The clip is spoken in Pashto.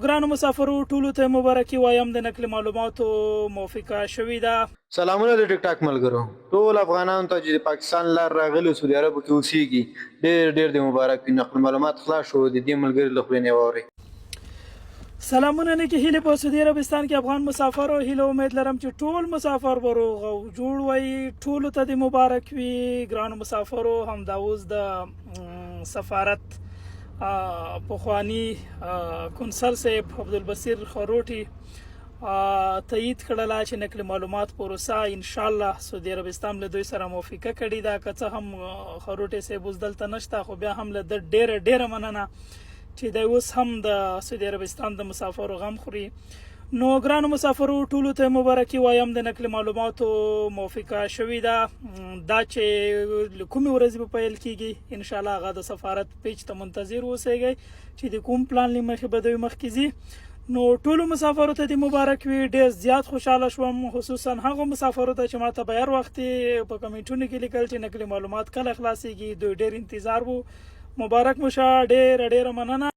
ګرانو مسافرو ټولو ته مبارکي وایم د نقل معلوماتو موافقه شوې ده. سلامونه د ټیک ټاک ملګرو ټول افغانانو ته چې د پاکستان لار راغلي سعودي عرب کې اوسېږي ډېر ډېر د مبارک وي. نقل معلومات خلاص شو د دې ملګري له خولې نه واورئ. سلامونه نیکې هیلې په سعودي عربستان کې افغان مسافرو هیله امید لرم چې ټول مسافر به روغ او جوړ وي. ټولو ته د مبارک وي. ګرانو مسافرو همدا اوس د سفارت پخوانی کنسل صاحب عبدالبصیر خروټي تایید کړله چې نقل معلومات پروسه ان شاء الله سعودي عربستان له دوی سره موافقه کړې ده. که څه هم خروټي صاحب اوس دلته نشته خو بیا هم له ده ډیره مننه چې دی اوس هم د سعودي عربستان د مسافرو غم خوري. نو ګرانو مسافرو ټولو ته مبارکي وایم د نقل معلوماتو موافقه شوې ده. دا چې کومې ورځې به پیل کیږي ان شاء الله هغه د سفارت پیج ته منتظر اوسئ چې د کوم پلان له مخې به دوی مخکې ځي. نو ټولو مسافرو ته د مبارک وي. ډېر زیات خوشحاله شوم خصوصا هغو مسافرو ته چې ماته به هر وخت په کمنټونو کې لیکل چې نقل معلومات کله خلاصیږي. دوی ډېر انتظار وو. مبارک مو شه. ډېره مننه.